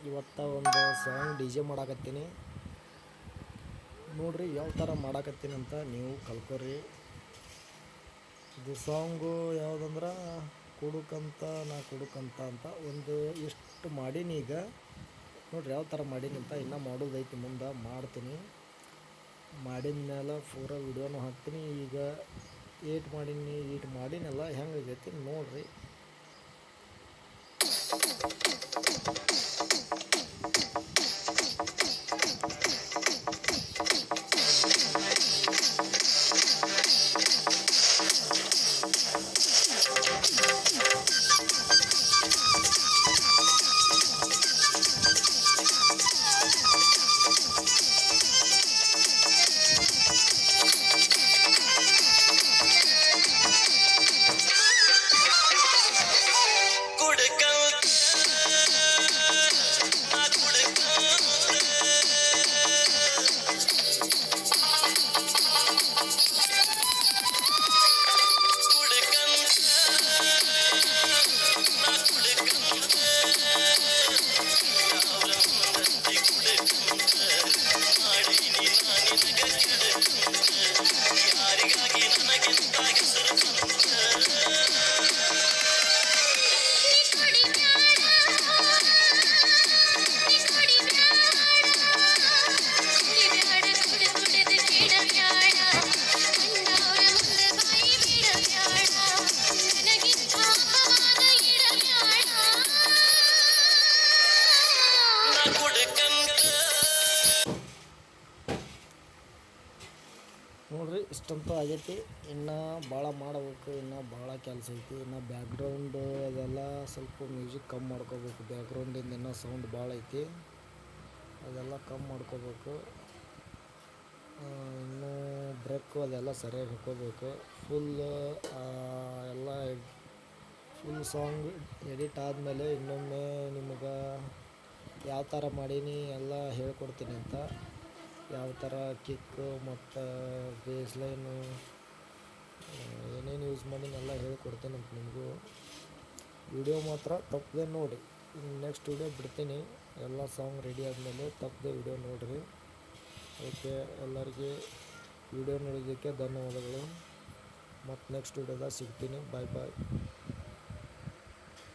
ಇವತ್ತು ಒಂದು song D J ಮಾಡಾಕತ್ತೀನಿ. ನೋಡ್ರಿ ಯಾವ ಥರ ಮಾಡಾಕತ್ತೀನಿ ಅಂತ ನೀವು ಕಲ್ಕೋರಿ. ಇದು ಸಾಂಗು ಯಾವುದಂದ್ರೆ ಕುಡುಕಂತ ನಾ ಕುಡುಕಂತ ಅಂತ ಒಂದು ಇಷ್ಟು ಮಾಡೀನಿ. ಈಗ ನೋಡ್ರಿ ಯಾವ ಥರ ಮಾಡೀನಿ ಅಂತ. ಇನ್ನೂ ಮಾಡೋದೈತಿ, ಮುಂದೆ ಮಾಡ್ತೀನಿ. ಮಾಡಿದ ಮೇಲೆ ಪೂರ ವಿಡಿಯೋನು ಹಾಕ್ತೀನಿ. ಈಗ ಏಟ್ ಮಾಡೀನಲ್ಲ ಹೆಂಗಾಗೈತಿ ನೋಡ್ರಿ. ನೋಡ್ರಿ ಇಷ್ಟಂತೂ ಆಗೈತಿ. ಇನ್ನೂ ಭಾಳ ಮಾಡಬೇಕು, ಇನ್ನೂ ಭಾಳ ಕೆಲಸ ಐತಿ. ಇನ್ನು ಬ್ಯಾಕ್ಗ್ರೌಂಡ್ ಅದೆಲ್ಲ ಸ್ವಲ್ಪ ಮ್ಯೂಸಿಕ್ ಕಮ್ಮಿ ಮಾಡ್ಕೋಬೇಕು. ಬ್ಯಾಕ್ಗ್ರೌಂಡಿಂದ ಇನ್ನೂ ಸೌಂಡ್ ಭಾಳ ಐತಿ, ಅದೆಲ್ಲ ಕಮ್ಮಿ ಮಾಡ್ಕೋಬೇಕು. ಇನ್ನೂ ಬ್ರೇಕು ಅದೆಲ್ಲ ಸರಿಯಾಗಿ ಹಾಕ್ಕೋಬೇಕು. ಎಲ್ಲ ಫುಲ್ ಸಾಂಗ್ ಎಡಿಟ್ ಆದಮೇಲೆ ಇನ್ನೊಮ್ಮೆ ನಿಮಗೆ ಯಾವ ಥರ ಮಾಡೀನಿ ಎಲ್ಲ ಹೇಳ್ಕೊಡ್ತೀನಿ ಅಂತ. ಯಾವ ಥರ ಕಿಕ್ಕು ಮತ್ತು ಬೇಸ್ ಲೈನು ಏನೇನು ಯೂಸ್ ಮಾಡೀನಿ ಎಲ್ಲ ಹೇಳ್ಕೊಡ್ತೀನಿ ಅಂತ ನಿಮಗೂ. ವಿಡಿಯೋ ಮಾತ್ರ ತಪ್ಪದೆ ನೋಡಿ. ನೆಕ್ಸ್ಟ್ ವಿಡಿಯೋ ಬಿಡ್ತೀನಿ. ಎಲ್ಲ ಸಾಂಗ್ ರೆಡಿ ಆದಮೇಲೆ ತಪ್ಪದೆ ವಿಡಿಯೋ ನೋಡಿರಿ. ಓಕೆ, ಎಲ್ಲರಿಗೆ ವಿಡಿಯೋ ನೋಡೋದಕ್ಕೆ ಧನ್ಯವಾದಗಳು. ಮತ್ತು ನೆಕ್ಸ್ಟ್ ವಿಡಿಯೋದಾಗ ಸಿಗ್ತೀನಿ. ಬಾಯ್ ಬಾಯ್.